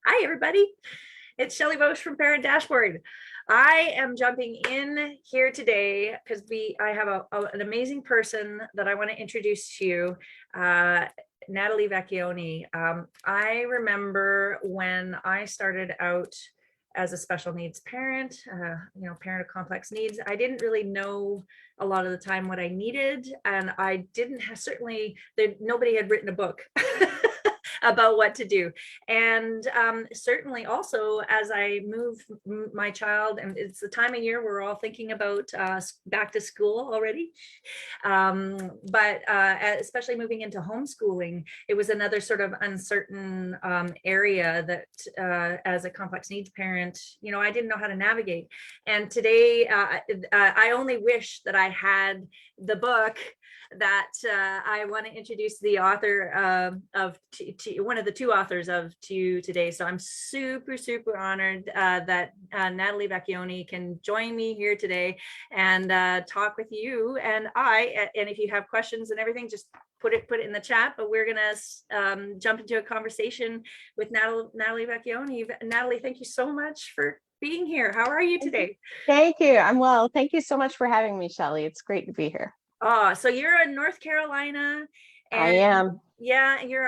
Hi, everybody. It's Shelley Bosch from Parent Dashboard. I am jumping in here today because I have an amazing person that I want to introduce to you, Natalie Vecchione. I remember when I started out as a special needs parent, parent of complex needs, I didn't really know a lot of the time what I needed, and I didn't have, nobody had written a book about what to do. And certainly also as I move my child, and it's the time of year we're all thinking about back to school already. But especially moving into homeschooling, it was another sort of uncertain area that as a complex needs parent, I didn't know how to navigate. And today I only wish that I had the book that I want to introduce the author one of the two authors of to you today. So I'm super, super honored that Natalie Vecchione can join me here today and talk with you and and if you have questions and everything, just put it in the chat. But we're gonna jump into a conversation with Natalie Vecchione. Natalie, thank you so much for being here. How are you today? Thank you. I'm well. Thank you so much for having me, Shelley. It's great to be here. Oh, so you're in North Carolina, I and am. yeah, you're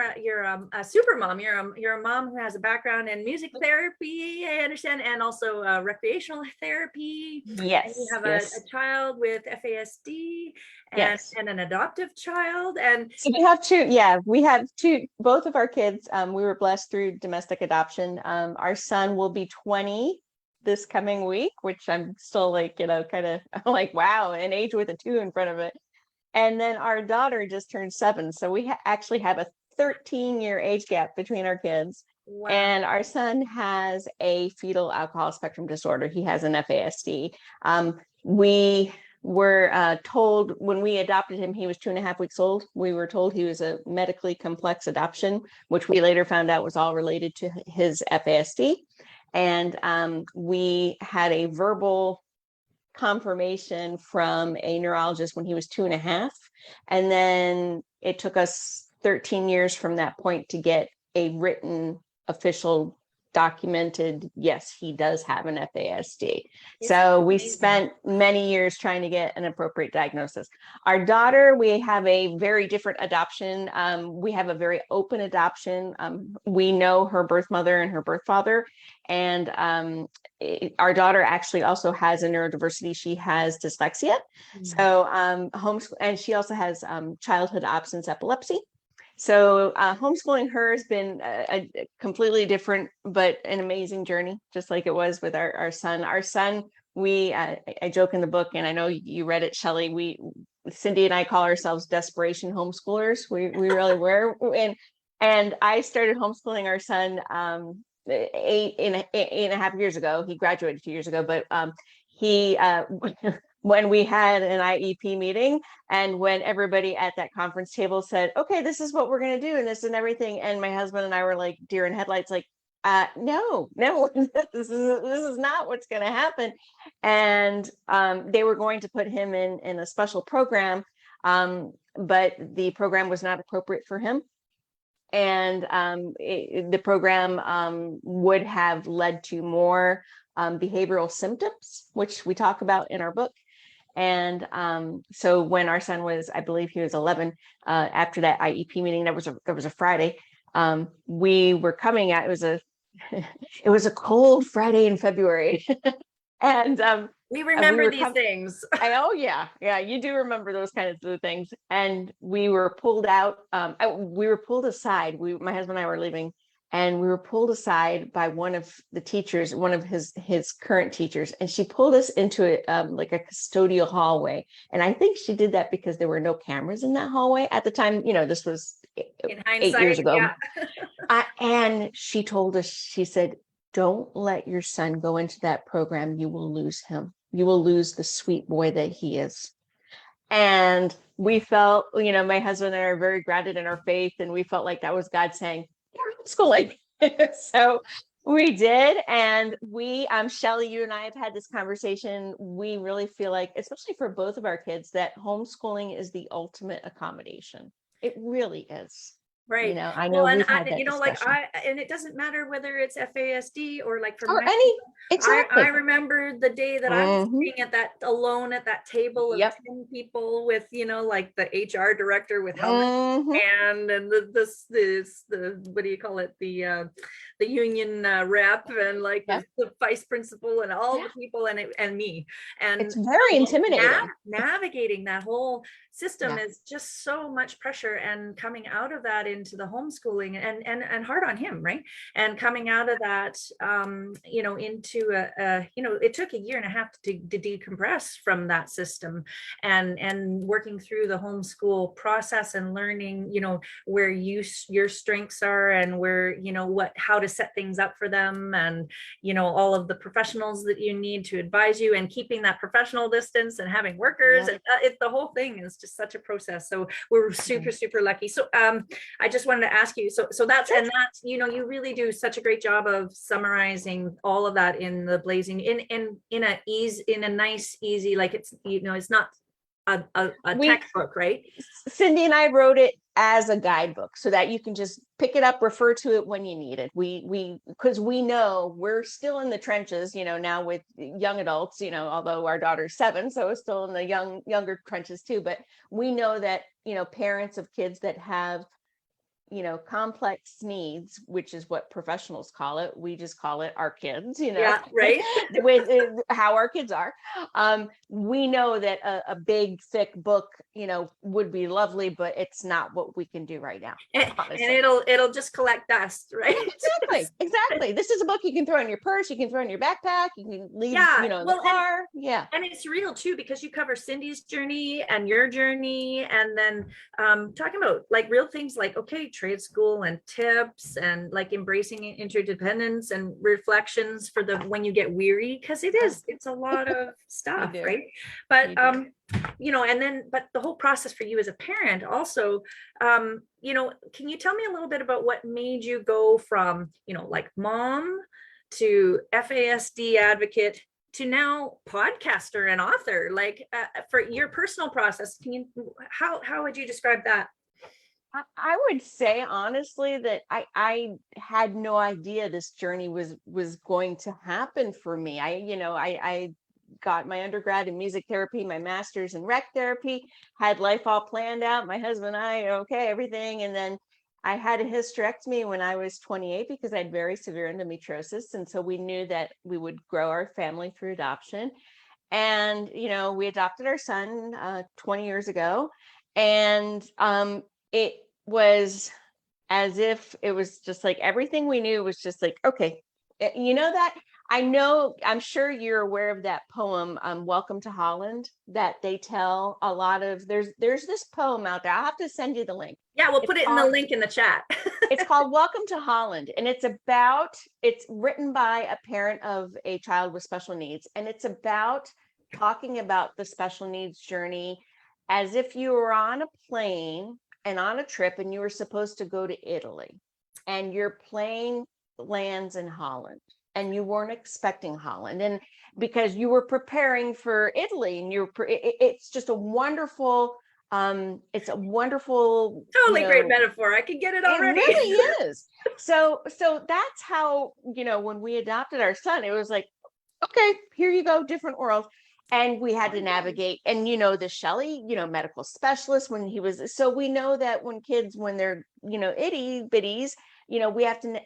a super mom. You're a mom who has a background in music therapy, I understand, and also recreational therapy. And you Yes, have yes, a child with FASD yes. and an adoptive child. And So we have two, yeah, we have two, both of our kids, we were blessed through domestic adoption. Our son will be 20 this coming week, which I'm still like, kind of like, wow, an age with a 2 in front of it. And then our daughter just turned 7. So we actually have a 13-year age gap between our kids. wow. And our son has a fetal alcohol spectrum disorder. He has an FASD. We were told when we adopted him, he was 2.5 weeks old. We were told he was a medically complex adoption, which we later found out was all related to his FASD. And we had a verbal confirmation from a neurologist when he was 2.5. And then it took us 13 years from that point to get a written, official, documented, yes, he does have an FASD. So we spent many years trying to get an appropriate diagnosis. Our daughter, we have a very different adoption. We have a very open adoption. We know her birth mother and her birth father. And our daughter actually also has a neurodiversity. She has dyslexia. So homeschool, and she also has childhood absence epilepsy. So homeschooling her has been a completely different, but an amazing journey, just like it was with our son. Our son, I joke in the book, and I know you read it, Shelley, Cindy and I call ourselves desperation homeschoolers. We really were. And I started homeschooling our son 8.5 years ago. He graduated 2 years ago, but he when we had an IEP meeting and when everybody at that conference table said, okay, this is what we're going to do and this and everything. And my husband and I were like deer in headlights, like, no, this is not what's going to happen. And they were going to put him in a special program, but the program was not appropriate for him. And the program would have led to more behavioral symptoms, which we talk about in our book. And so when our son was, I believe he was 11, after that IEP meeting, that was a Friday. We were coming at it was a cold Friday in February, and We remember these things. Oh yeah, you do remember those kinds of things. And we were pulled out. We were pulled aside. My husband and I were leaving, and we were pulled aside by one of the teachers, one of his current teachers, and she pulled us into like a custodial hallway. And I think she did that because there were no cameras in that hallway at the time. This was In hindsight, 8 years ago. yeah. And she told us, she said, don't let your son go into that program. You will lose him. You will lose the sweet boy that he is. And we felt, my husband and I are very grounded in our faith. And we felt like that was God saying, you're homeschooling. So we did. And Shelley, you and I have had this conversation. We really feel like, especially for both of our kids, that homeschooling is the ultimate accommodation. It really is. Right. I Well, know and we've had that like discussion. and it doesn't matter whether it's FASD or like for Or my, any, I exactly. remember the day that I was Mhm. sitting at that alone at that table of Yep. 10 people with, like the HR director with helmet Mhm. and the what do you call it? The union rep and like Yep. the vice principal and all Yeah. the people and me. And It's very intimidating. navigating that whole system Yeah. is just so much pressure, and coming out of that into the homeschooling and hard on him, right? And coming out of that into it took a year and a half to decompress from that system, and working through the homeschool process and learning where your strengths are, and where how to set things up for them, and all of the professionals that you need to advise you, and keeping that professional distance, and having workers, Yep. and the whole thing is just such a process. So we're super lucky. So I just wanted to ask you, so that's, Sure. and that's, you really do such a great job of summarizing all of that in the blazing in a nice, easy, like it's not a We textbook, right? Cindy and I wrote it as a guidebook so that you can just pick it up, refer to it when you need it. Because we know we're still in the trenches, now with young adults, although our daughter's 7, so it's still in the younger trenches too. But we know that, parents of kids that have complex needs, which is what professionals call it. We just call it our kids, Yeah, right. with how our kids are. We know that a big, thick book, would be lovely, but it's not what we can do right now. And Honestly. it'll just collect dust, right? Exactly. This is a book you can throw in your purse, you can throw in your backpack, you can leave, Yeah, in the well, car. Yeah. and it's real too, because you cover Cindy's journey and your journey, and then talking about like real things like, okay, trade school and tips, and like embracing interdependence, and reflections for the when you get weary, because it's a lot of stuff, do. right? But You do. and then but the whole process for you as a parent also, can you tell me a little bit about what made you go from like mom to FASD advocate to now podcaster and author, like for your personal process? How would you describe that? I would say honestly that I had no idea this journey was going to happen for me. I got my undergrad in music therapy, my master's in rec therapy, had life all planned out. My husband and I, okay, everything. And then I had a hysterectomy when I was 28 because I had very severe endometriosis. And so we knew that we would grow our family through adoption. And, we adopted our son 20 years ago. And it was as if it was just like everything we knew was just like, okay, that I'm sure you're aware of that poem, Welcome to Holland, that they tell a lot of, there's this poem out there. I'll have to send you the link. Yeah, we'll It's put it in the link in the chat. It's called Welcome to Holland, and it's written by a parent of a child with special needs, and it's about talking about the special needs journey as if you were on a plane and on a trip and you were supposed to go to Italy, and your plane lands in Holland and you weren't expecting Holland, and because you were preparing for Italy, and it's just a wonderful it's a wonderful Totally great metaphor. I can get it already. It really is. So that's how, when we adopted our son, it was like, okay, here you go, different world. And we had to navigate, and the Shelley, medical specialist when he was, so we know that when kids, when they're, itty bitties, we have to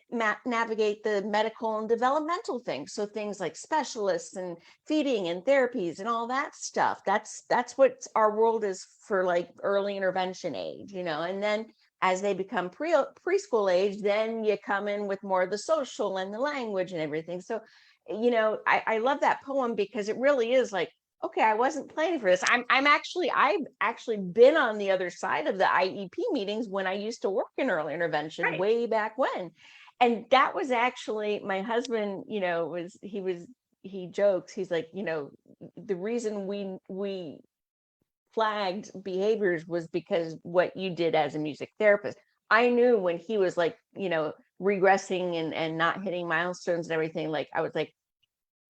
navigate the medical and developmental things. So things like specialists and feeding and therapies and all that stuff. That's what our world is for, like early intervention age, and then as they become preschool age, then you come in with more of the social and the language and everything. So I love that poem because it really is like, okay, I wasn't planning for this. I've actually been on the other side of the IEP meetings when I used to work in early intervention, right, way back when. And that was actually my husband, he jokes, he's like, the reason we flagged behaviors was because what you did as a music therapist. I knew when he was like, regressing and not hitting milestones and everything, like I was like,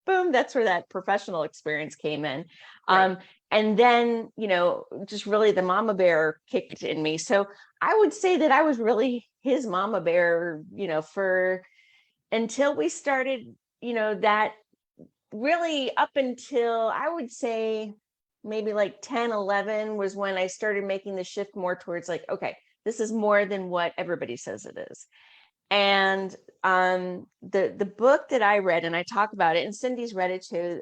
boom, that's where that professional experience came in. Right. and then, just really the mama bear kicked in me. So I would say that I was really his mama bear, for until we started, that really up until I would say maybe like 10, 11 was when I started making the shift more towards like, okay, this is more than what everybody says it is. And the book that I read, and I talk about it, and Cindy's read it too.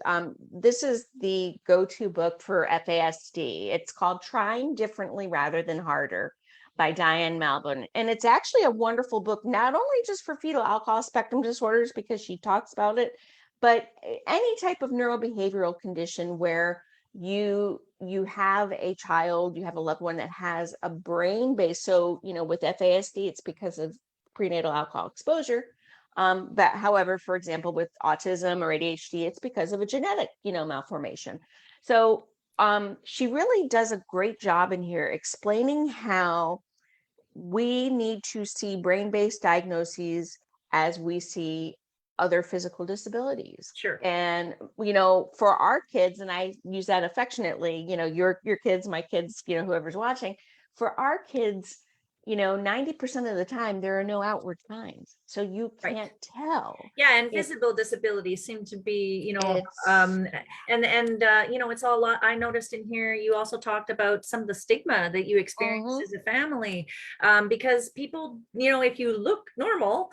This is the go-to book for FASD. It's called Trying Differently Rather Than Harder by Diane Malbon. And it's actually a wonderful book, not only just for fetal alcohol spectrum disorders, because she talks about it, but any type of neurobehavioral condition where you have a child, you have a loved one that has a brain base. So, with FASD, it's because of prenatal alcohol exposure. But however, for example, with autism or ADHD, it's because of a genetic, malformation. So she really does a great job in here explaining how we need to see brain-based diagnoses as we see other physical disabilities. Sure. And, for our kids, and I use that affectionately, your kids, my kids, whoever's watching, for our kids, 90% of the time, there are no outward signs. So you can't tell. Yeah, and visible disabilities seem to be, It's- it's all. I noticed in here you also talked about some of the stigma that you experienced as a family, because people, if you look normal,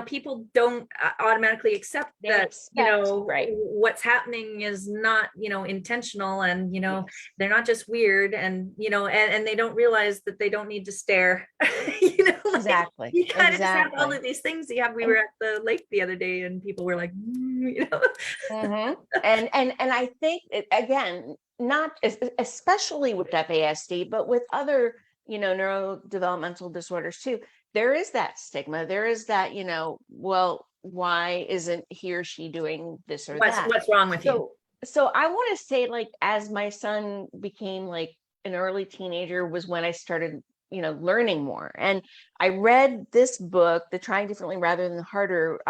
people don't automatically accept that, right. what's happening is not, intentional, and they're not just weird, and and they don't realize that they don't need to stare. Exactly. You kind of just have all of these things. We were at the lake the other day, and people were like, and I think again, not especially with FASD, but with other neurodevelopmental disorders too. There is that stigma. There is that well, why isn't he or she doing this or that? What's wrong with you? So I want to say, like, as my son became like an early teenager was when I started learning more. And I read this book, The Trying Differently Rather Than Harder,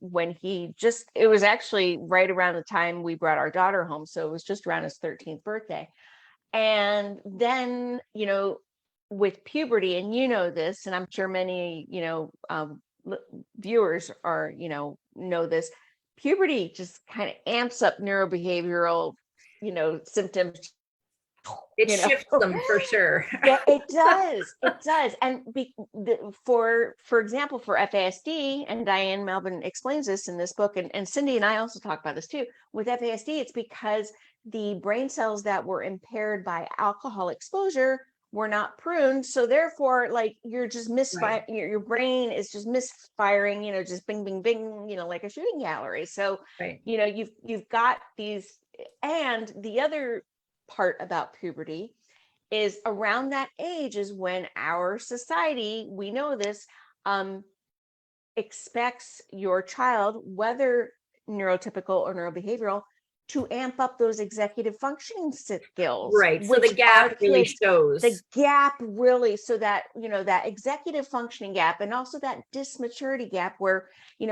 when it was actually right around the time we brought our daughter home. So it was just around his 13th birthday. And then, with puberty, and this, and I'm sure many, viewers are, know this, puberty just kind of amps up neurobehavioral, symptoms. It shifts them for sure. Yeah, it does. And for example, for FASD, and Diane Malbon explains this in this book, and Cindy and I also talk about this too, with FASD, it's because the brain cells that were impaired by alcohol exposure were not pruned. So therefore, like, you're just misfiring, your brain is just misfiring, just bing, bing, bing, like a shooting gallery. So, you've got these, and the other part about puberty is around that age is when our society, we know this, expects your child, whether neurotypical or neurobehavioral, to amp up those executive functioning skills. Right. So the gap really shows. The gap really, so that, that executive functioning gap, and also that dysmaturity gap where,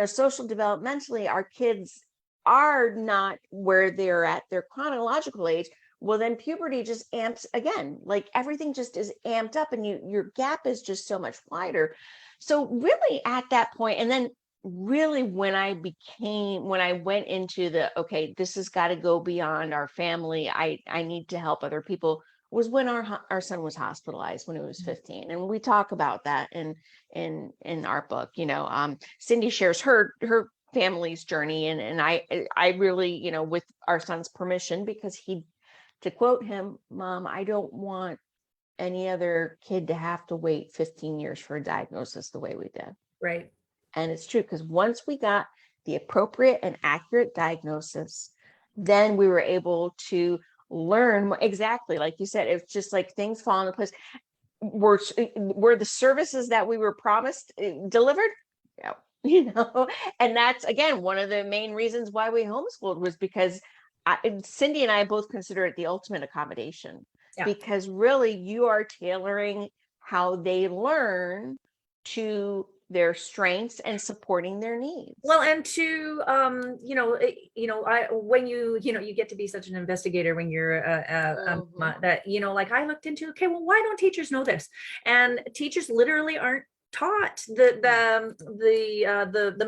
social developmentally, our kids are not where they're at their chronological age. Well, then puberty just amps again, like everything just is amped up, and your gap is just so much wider. So really at that point, and then really when I went into okay, this has got to go beyond our family, I need to help other people, was when our son was hospitalized when he was 15. And we talk about that in our book. Cindy shares her family's journey, and I really, with our son's permission, because to quote him, "Mom, I don't want any other kid to have to wait 15 years for a diagnosis the way we did." Right. And it's true, because once we got the appropriate and accurate diagnosis, then we were able to learn exactly, like you said, it's just like things fall into place. Were the services that we were promised delivered? Yeah. And that's, again, one of the main reasons why we homeschooled, was because Cindy and I both consider it the ultimate accommodation, because really you are tailoring how they learn to their strengths and supporting their needs. Well, and to when you get to be such an investigator when you're that like I looked into, okay, well, why don't teachers know this? And teachers literally aren't taught the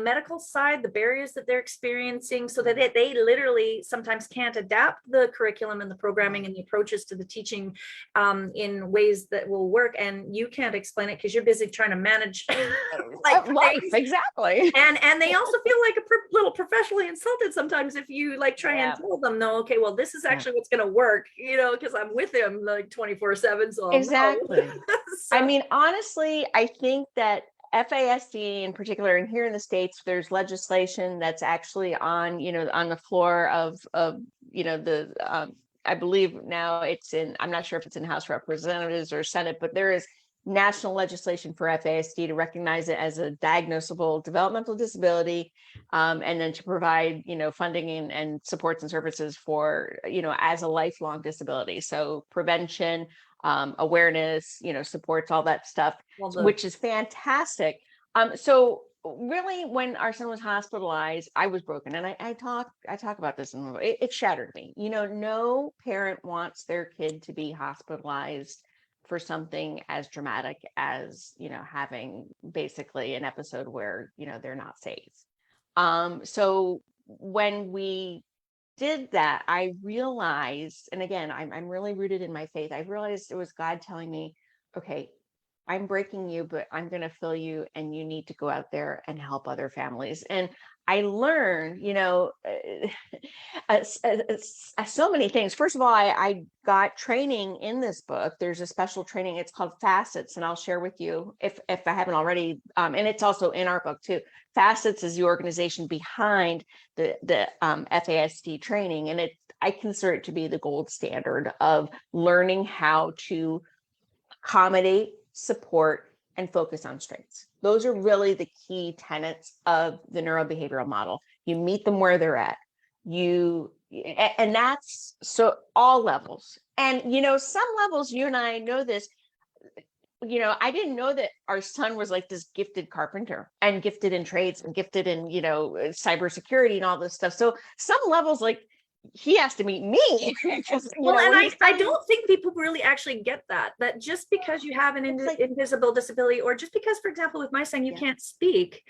medical side, the barriers that they're experiencing, so that they literally sometimes can't adapt the curriculum and the programming and the approaches to the teaching in ways that will work. And you can't explain it because you're busy trying to manage like life, exactly. And they also feel like a little professionally insulted sometimes if you like try and tell them, no, okay, well, this is actually what's going to work, because I'm with him like 24/7. So exactly. So, I mean, honestly, I think that FASD in particular, and here in the States, there's legislation that's actually on the floor of I believe now it's in, I'm not sure if it's in House of Representatives or Senate, but there is national legislation for FASD to recognize it as a diagnosable developmental disability, and then to provide, funding and supports and services for, as a lifelong disability. So prevention, awareness, supports, all that stuff, which is fantastic. So really, when our son was hospitalized, I was broken, and I talk about this in the book. It shattered me. No parent wants their kid to be hospitalized for something as dramatic as having basically an episode where they're not safe. So when we did that, I realized, and again, I'm really rooted in my faith, I realized it was God telling me, okay, I'm breaking you, but I'm going to fill you, and you need to go out there and help other families. And I learned, so many things. First of all, I got training in this book. There's a special training. It's called Facets, and I'll share with you if I haven't already. And it's also in our book too. Facets is the organization behind the FASD training, and I consider it to be the gold standard of learning how to accommodate, support, and focus on strengths. Those are really the key tenets of the neurobehavioral model. You meet them where they're at. And that's so all levels. And, some levels, you and I know this, I didn't know that our son was like this gifted carpenter and gifted in trades and gifted in, cybersecurity and all this stuff. So some levels, like, he has to meet me. Well, and I don't think people really actually get that just because you have an invisible disability, or just because, for example, with my son, you can't speak,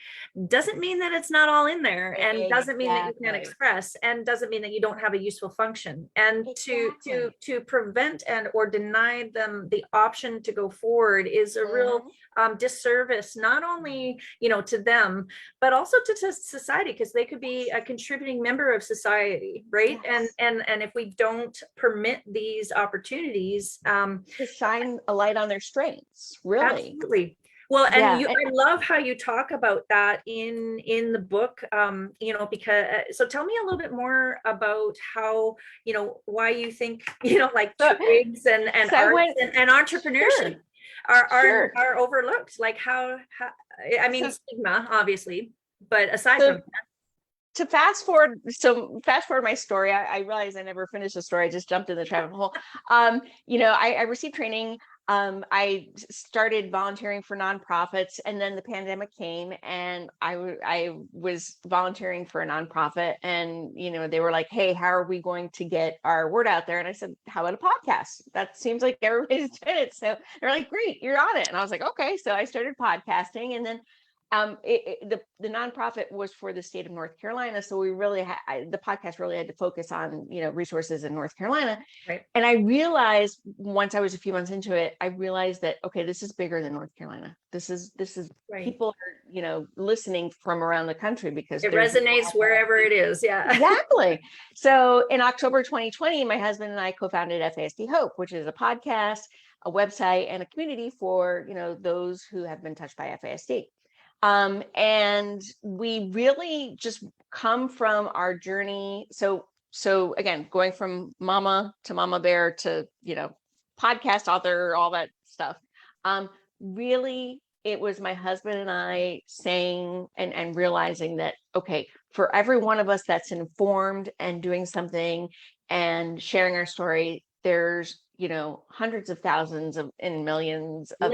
doesn't mean that it's not all in there, and doesn't mean that you can't express, and doesn't mean that you don't have a useful function. And to prevent or deny them the option to go forward is a real disservice, not only to them, but also to society, because they could be a contributing member of society, right? And if we don't permit these opportunities to shine a light on their strengths, really. Absolutely. Well, and I love how you talk about that in the book, because so tell me a little bit more about how, why you think, like trades and arts and entrepreneurship are overlooked, like how I mean, stigma, obviously, but aside from that. To fast forward my story, I realized I never finished the story. I just jumped in the rabbit hole. I received training. I started volunteering for nonprofits, and then the pandemic came, and I was volunteering for a nonprofit, and they were like, "Hey, how are we going to get our word out there?" And I said, "How about a podcast? That seems like everybody's doing it." So they're like, "Great, you're on it." And I was like, "Okay." So I started podcasting, and then the nonprofit was for the state of North Carolina. So we really the podcast really had to focus on, resources in North Carolina. Right. And I realized once I was a few months into it, I realized that, okay, this is bigger than North Carolina. This is right. People are, listening from around the country because it resonates wherever it is. Yeah, exactly. So in October 2020, my husband and I co-founded FASD Hope, which is a podcast, a website, and a community for, those who have been touched by FASD. And we really just come from our journey. So again, going from mama to mama bear to, podcast author, all that stuff. Really, it was my husband and I saying and realizing that, okay, for every one of us that's informed and doing something and sharing our story, there's, hundreds of thousands and millions of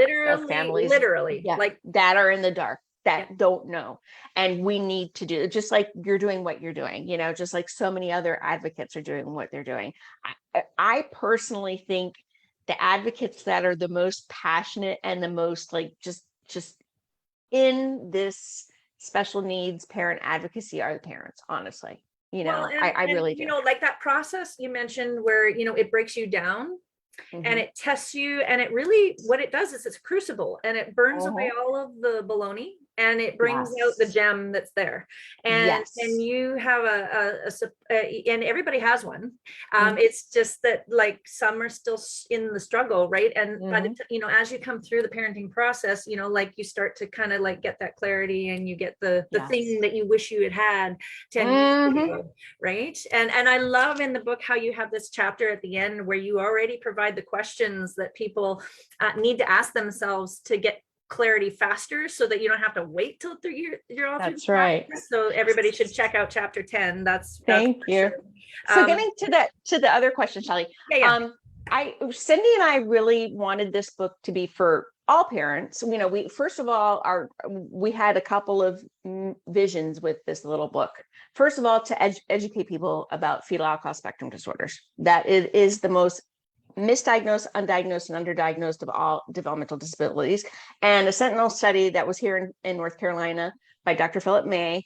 families literally like that are in the dark. that don't know. And we need to do, just like you're doing what you're doing, just like so many other advocates are doing what they're doing. I personally think the advocates that are the most passionate and the most like just in this special needs parent advocacy are the parents, honestly. Well, I really do. Like that process you mentioned where, it breaks you down and it tests you, and it really, what it does is it's a crucible, and it burns away all of the baloney, and it brings out the gem that's there. And you have and everybody has one. It's just that like some are still in the struggle, right? And by the as you come through the parenting process, like you start to kind of like get that clarity, and you get the thing that you wish you had had 10 years ago, right? And I love in the book how you have this chapter at the end where you already provide the questions that people need to ask themselves to get clarity faster, so that you don't have to wait till you're all through. That's right. So everybody should check out chapter 10. Thank you. Sure. So getting to the other question, Shelly. Cindy and I really wanted this book to be for all parents. We first of all we had a couple of visions with this little book. First of all, to educate people about fetal alcohol spectrum disorders. That it is the most misdiagnosed, undiagnosed, and underdiagnosed of all developmental disabilities. And a sentinel study that was here in North Carolina by Dr. Philip May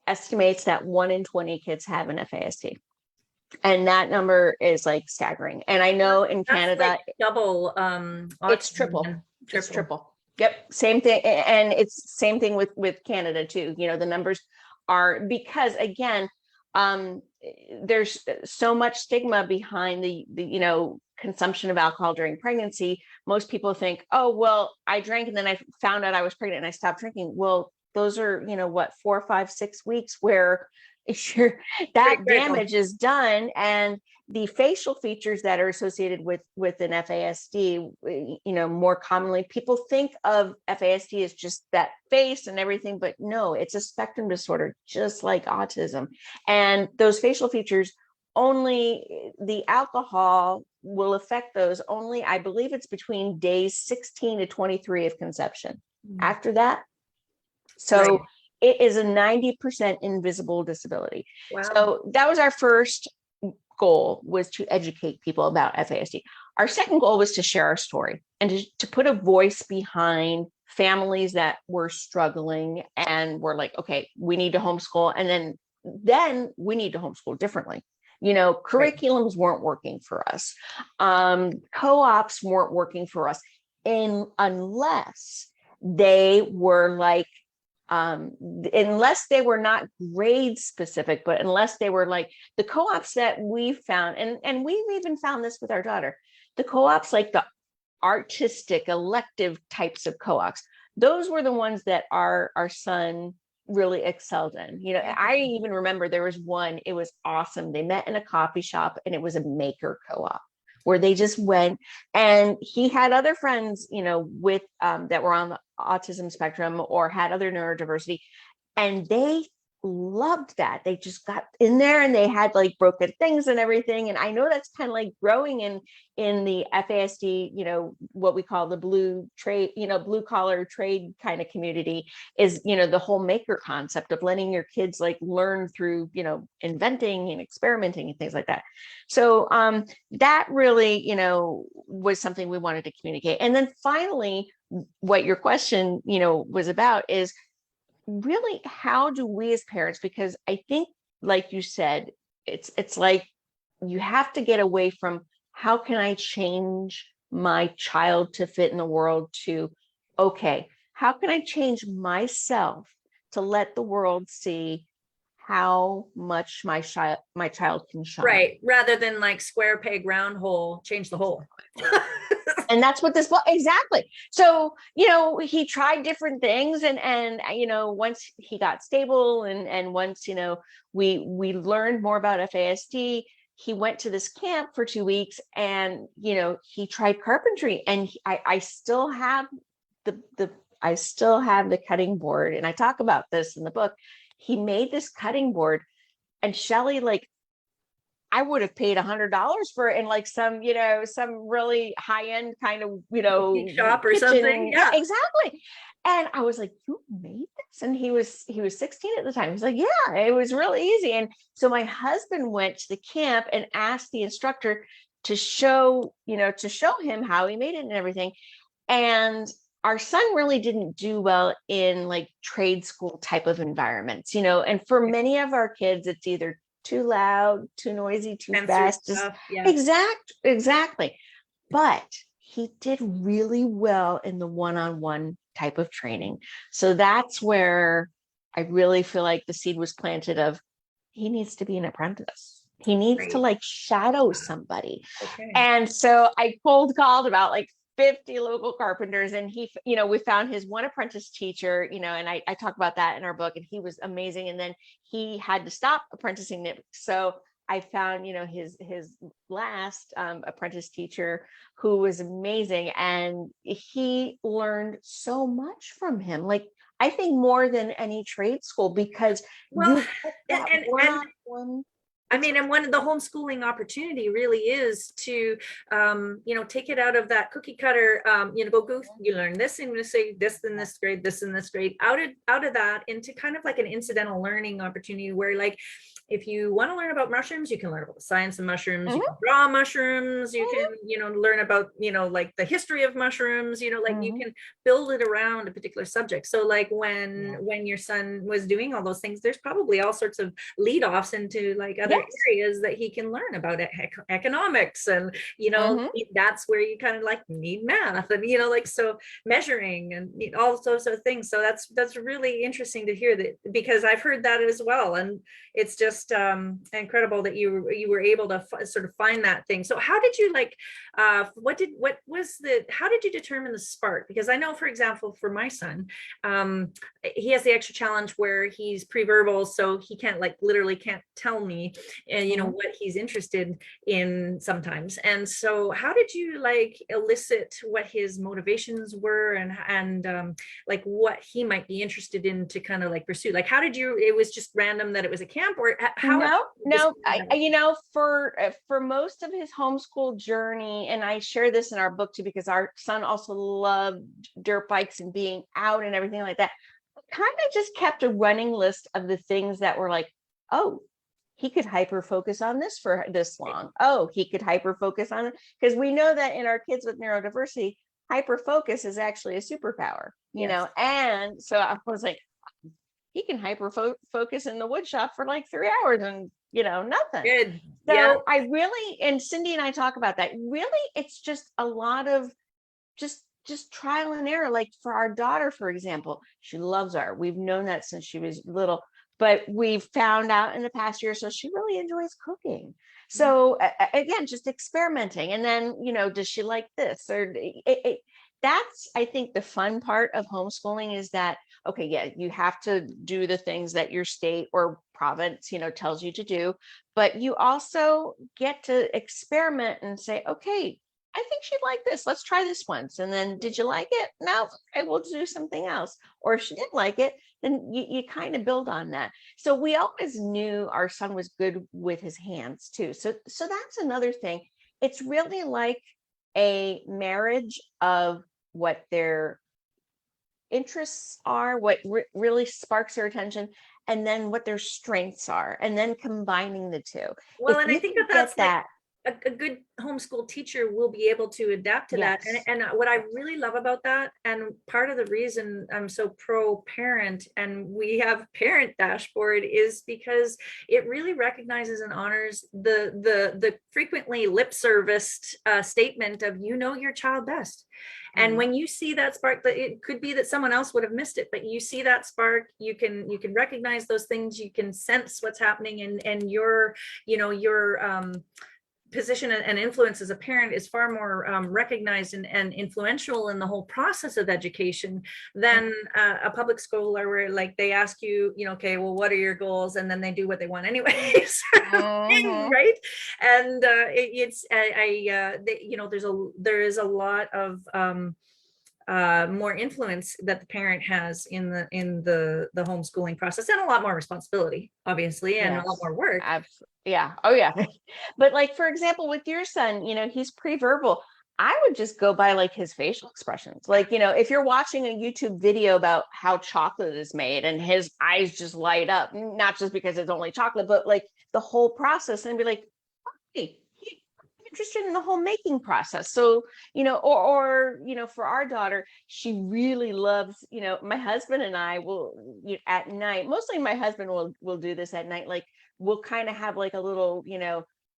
estimates that 1 in 20 kids have an FASD. And that number is like staggering. And I know in Canada, like double, it's triple. It's triple. Yep. Same thing. And it's same thing with Canada too. The numbers are, because again, there's so much stigma behind the consumption of alcohol during pregnancy. Most people think, oh, well, I drank and then I found out I was pregnant and I stopped drinking. Well, those are, 4, 5, 6 weeks where that damage is done. And the facial features that are associated with an FASD, more commonly people think of FASD as just that face and everything, but no, it's a spectrum disorder, just like autism. And those facial features, only the alcohol will affect those only, I believe it's between days 16 to 23 of conception. After that, so it is a 90% invisible disability. Wow. So that was our first goal, was to educate people about FASD. Our second goal was to share our story and to put a voice behind families that were struggling and were like, okay, we need to homeschool. And then we need to homeschool differently. Curriculums weren't working for us. Co-ops weren't working for us unless they were like, unless they were not grade specific, but unless they were like the co-ops that we found, and we've even found this with our daughter, the co-ops, like the artistic elective types of co-ops, those were the ones that our son really excelled in. I even remember there was one, it was awesome. They met in a coffee shop and it was a maker co-op where they just went, and he had other friends, with that were on the autism spectrum or had other neurodiversity, and they loved that. They just got in there and they had like broken things and everything. And I know that's kind of like growing in the FASD, what we call the blue trade, blue collar trade kind of community, is, the whole maker concept of letting your kids like learn through, inventing and experimenting and things like that. So that really, was something we wanted to communicate. And then finally, what your question, was about is really, how do we as parents, because I think, like you said, it's like you have to get away from how can I change my child to fit in the world to, okay, how can I change myself to let the world see how much my child can shine? Right. Rather than like square peg, round hole, change the hole. And that's what this book, exactly. So, he tried different things and once he got stable and once, we learned more about FASD, he went to this camp for 2 weeks and, he tried carpentry, and I still have the cutting board. And I talk about this in the book. He made this cutting board, and Shelley, like, I would have paid $100 for it in like some, some really high end kind of, shop or something. Yeah, exactly. And I was like, you made this? And he was 16 at the time. He's like, yeah, it was really easy. And so my husband went to the camp and asked the instructor to show him how he made it and everything. And our son really didn't do well in like trade school type of environments, and for many of our kids, it's either too loud, too noisy, too fast. Yeah. Exactly. But he did really well in the one-on-one type of training. So that's where I really feel like the seed was planted of he needs to be an apprentice. He needs to like shadow somebody. Okay. And so I cold called about like 50 local carpenters, and we found his one apprentice teacher, and I talk about that in our book, and he was amazing. And then he had to stop apprenticing it. So I found, his last apprentice teacher, who was amazing. And he learned so much from him. Like, I think more than any trade school, because Well, and I mean, and one of the homeschooling opportunity really is to, take it out of that cookie cutter, you learn this and say this in this grade, this in this grade, out of that into kind of like an incidental learning opportunity where, like, if you want to learn about mushrooms, you can learn about the science of mushrooms, you can draw mushrooms, you can, learn about, like the history of mushrooms, you can build it around a particular subject. So like when your son was doing all those things, there's probably all sorts of lead offs into like other areas that he can learn about economics. And, that's where you kind of like need math and, like, so measuring and all sorts of things. So that's really interesting to hear that, because I've heard that as well. And it's just incredible that you were able to sort of find that thing. So how did you how did you determine the spark? Because I know, for example, for my son, he has the extra challenge where he's pre-verbal, so he can't literally can't tell me, what he's interested in sometimes. And so how did you elicit what his motivations were and what he might be interested in to kind of pursue? Like, how did you, it was just random that it was a camp, or how? No, for most of his homeschool journey, and I share this in our book too, because our son also loved dirt bikes and being out and everything like that. I kind of just kept a running list of the things that were like, oh, he could hyper focus on this for this long. Oh, he could hyper focus on it, because we know that in our kids with neurodiversity, hyper focus is actually a superpower, and so I was like, he can hyper focus in the wood shop for like 3 hours and nothing. Good. So I really, and Cindy and I talk about that, really it's just a lot of just trial and error. Like for our daughter, for example, she loves art. We've known that since she was little, but we've found out in the past year or so she really enjoys cooking. So again, just experimenting. And then, does she like this? Or that's, I think, the fun part of homeschooling is that, okay, yeah, you have to do the things that your state or province, tells you to do, but you also get to experiment and say, okay, I think she'd like this. Let's try this once. And then, did you like it? No, I will do something else. Or if she didn't like it, then you kind of build on that. So we always knew our son was good with his hands too. So that's another thing. It's really like a marriage of what their interests are, what really sparks their attention, and then what their strengths are, and then combining the two. Well, and I think that's that. A good homeschool teacher will be able to adapt to that. And what I really love about that, and part of the reason I'm so pro parent and we have Parent Dashboard, is because it really recognizes and honors the frequently lip serviced statement of your child best. And when you see that spark, that it could be that someone else would have missed it, but you see that spark, you can recognize those things, you can sense what's happening, and your position and influence as a parent is far more recognized and influential in the whole process of education than a public school, where they ask you, okay, well, what are your goals? And then they do what they want anyways. Right. And there is a lot of more influence that the parent has in the homeschooling process, and a lot more responsibility, obviously, and a lot more work. Absolutely. Yeah. Oh yeah. But for example, with your son, he's pre-verbal. I would just go by like his facial expressions. Like, if you're watching a YouTube video about how chocolate is made and his eyes just light up, not just because it's only chocolate, but like the whole process, and be like, hey, I'm interested in the whole making process. So, or for our daughter, she really loves, my husband and I will, at night, mostly my husband will do this at night. Like we'll kind of have like a little,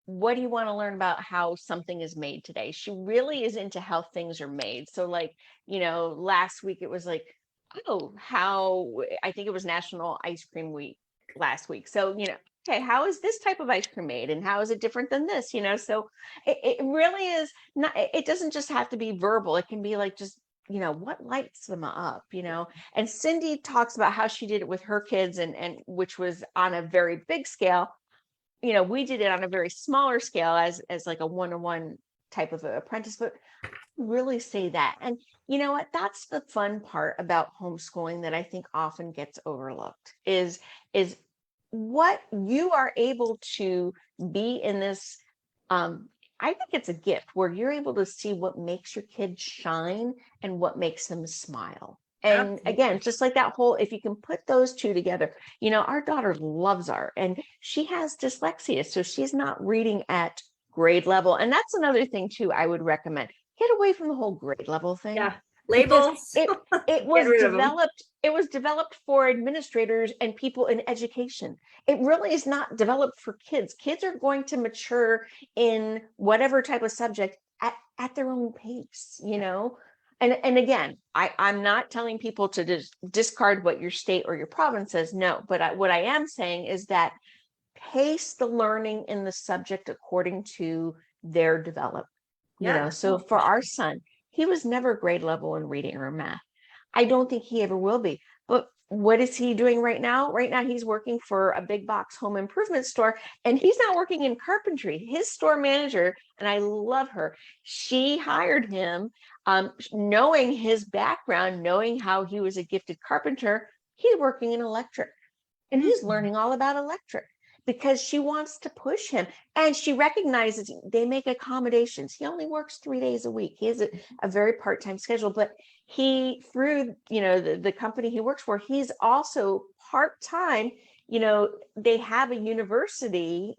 what do you want to learn about how something is made today? She really is into how things are made. So like, last week it was like, oh, I think it was National Ice Cream Week last week. So, okay, how is this type of ice cream made? And how is it different than this? So it really is not, it doesn't just have to be verbal. It can be like just, what lights them up, and Cindy talks about how she did it with her kids and which was on a very big scale. We did it on a very smaller scale as like a one-on-one type of apprentice, but really say that. And you know what, that's the fun part about homeschooling that I think often gets overlooked is what you are able to be in this. I think it's a gift where you're able to see what makes your kids shine and what makes them smile. And again, just like that whole, if you can put those two together, our daughter loves art and she has dyslexia. So she's not reading at grade level. And that's another thing too, I would recommend. Get away from the whole grade level thing. Yeah. Labels. It was developed for administrators and people in education. It really is not developed for kids. Kids are going to mature in whatever type of subject at their own pace, And again, I'm not telling people to discard what your state or your province says. No, but what I am saying is that pace the learning in the subject according to their development. So for our son, he was never grade level in reading or math. I don't think he ever will be. But what is he doing right now? Right now, he's working for a big box home improvement store, and he's not working in carpentry. His store manager, and I love her, she hired him, knowing his background, knowing how he was a gifted carpenter. He's working in electric, and he's learning all about electric because she wants to push him. And she recognizes they make accommodations. He only works 3 days a week. He has a very part-time schedule, but he, through, the company he works for, he's also part-time. They have a university,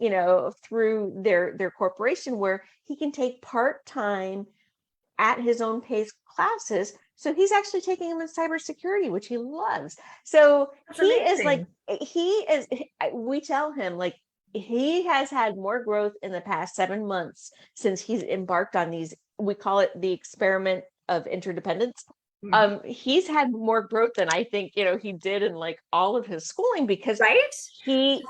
through their corporation where he can take part-time at his own pace classes. So he's actually taking them in cybersecurity, which he loves. So we tell him like he has had more growth in the past 7 months since he's embarked on these, we call it the experiment of interdependence. He's had more growth than I think, he did in like all of his schooling because he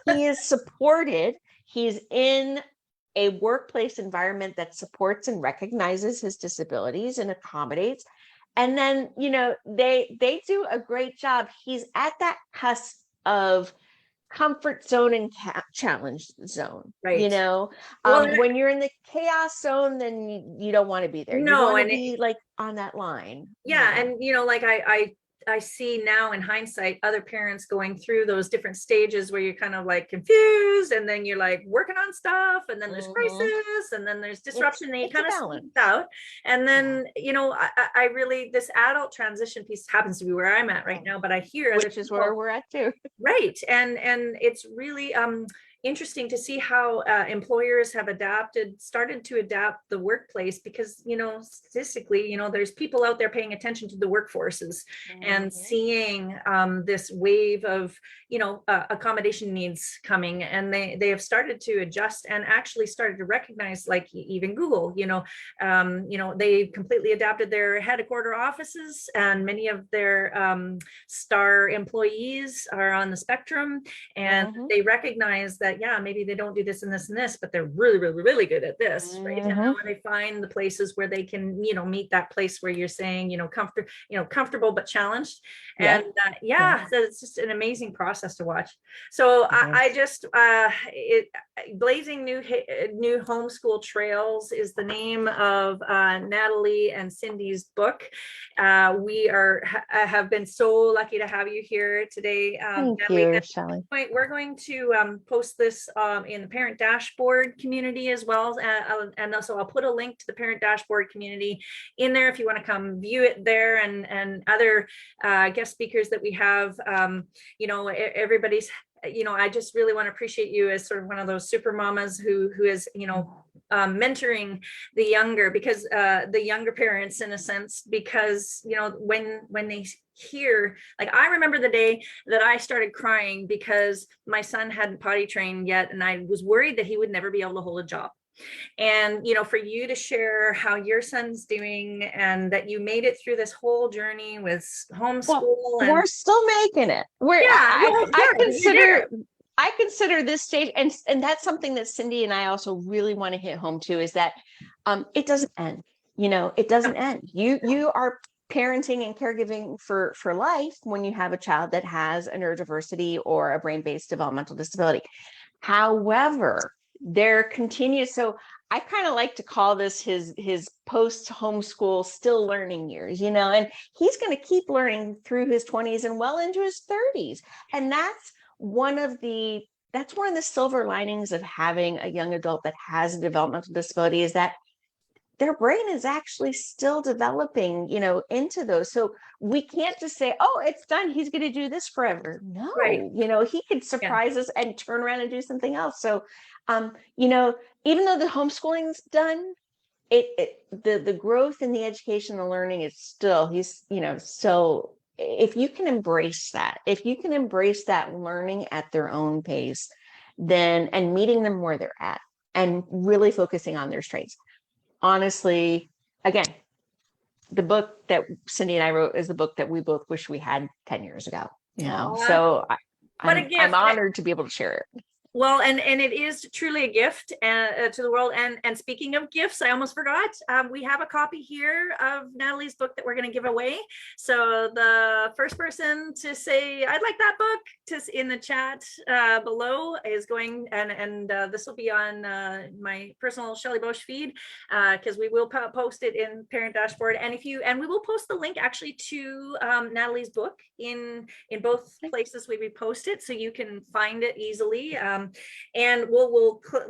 is supported. He's in a workplace environment that supports and recognizes his disabilities and accommodates. And then, they do a great job. He's at that cusp of comfort zone and challenge zone, when you're in the chaos zone, then you don't want to be there. You want to be like on that line. And like I see now in hindsight other parents going through those different stages where you're kind of like confused, and then you're like working on stuff, and then there's crisis, and then there's disruption, and you kind of squeeze out. And then I really, this adult transition piece happens to be where I'm at right now, but I hear which is where we're at too. Right. And it's really interesting to see how employers have started to adapt the workplace because, statistically, there's people out there paying attention to the workforces and seeing this wave of, accommodation needs coming, and they have started to adjust and actually started to recognize, like even Google, they completely adapted their headquarter offices, and many of their star employees are on the spectrum, and they recognize that, maybe they don't do this and this and this, but they're really, really, really good at this, right? And when they find the places where they can, meet that place where you're saying, comfortable but challenged, and so it's just an amazing process to watch. So I just Blazing New Homeschool Trails is the name of Natalie and Cindy's book. We have been so lucky to have you here today. Thank Natalie, you, Shelley. we're going to post this in the Parent Dashboard community as well. And also I'll put a link to the Parent Dashboard community in there if you want to come view it there, and other guest speakers that we have. You know, everybody's, you know, I just really want to appreciate you as sort of one of those super mamas who is, you know, mentoring the younger, because the younger parents, in a sense, because, you know, when they hear, like, I remember the day that I started crying because my son hadn't potty trained yet, and I was worried that he would never be able to hold a job. And, you know, for you to share how your son's doing and that you made it through this whole journey with homeschool. Well, and we're still making it. We're, yeah, well, I consider this stage, and that's something that Cindy and I also really want to hit home to, is that it doesn't end. You know, it doesn't end. You are parenting and caregiving for life when you have a child that has a neurodiversity or a brain-based developmental disability. However, there continues. So I kind of like to call this his post homeschool still learning years, you know, and he's going to keep learning through his 20s and well into his 30s. And that's one of the silver linings of having a young adult that has a developmental disability, is that their brain is actually still developing, you know, into those. So we can't just say, oh, it's done, he's going to do this forever. No, right. you know, he could surprise us and turn around and do something else. So, you know, even though the homeschooling's done, the growth in the education and learning is still, he's, you know, so if you can embrace that learning at their own pace, then, and meeting them where they're at and really focusing on their strengths. Honestly, again, the book that Cindy and I wrote is the book that we both wish we had 10 years ago, you know. So I'm honored to be able to share it. Well, and it is truly a gift to the world. And speaking of gifts, I almost forgot. We have a copy here of Natalie's book that we're going to give away. So the first person to say, I'd like that book, in the chat below is going, and this will be on my personal Shelley Bosch feed, because we will post it in Parent Dashboard. And we will post the link actually to Natalie's book in both places we repost it, so you can find it easily. And we'll put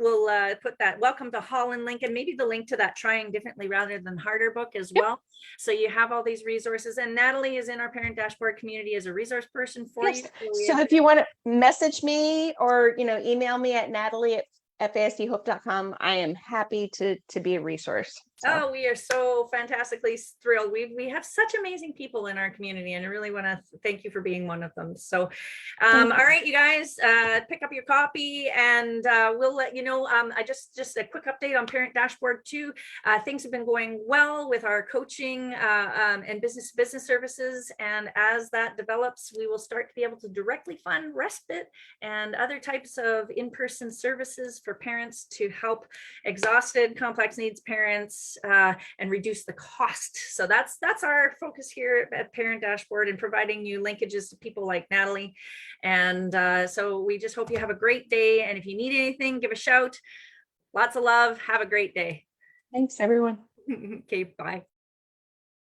that welcome to Holland link, and maybe the link to that Trying Differently Rather Than Harder book as well. So you have all these resources, and Natalie is in our Parent Dashboard community as a resource person for you. So if you want to message me or, you know, email me at natalie@fasdhope.com, I am happy to be a resource. So. Oh, we are so fantastically thrilled. We have such amazing people in our community, and I really want to thank you for being one of them. So, all right, you guys, pick up your copy, and we'll let you know. I just a quick update on Parent Dashboard 2. Things have been going well with our coaching and business services, and as that develops, we will start to be able to directly fund respite and other types of in-person services for parents to help exhausted, complex needs parents. And reduce the cost. So that's our focus here at Parent Dashboard, and providing you linkages to people like Natalie. And so we just hope you have a great day. And if you need anything, give a shout. Lots of love. Have a great day. Thanks, everyone. Okay, bye.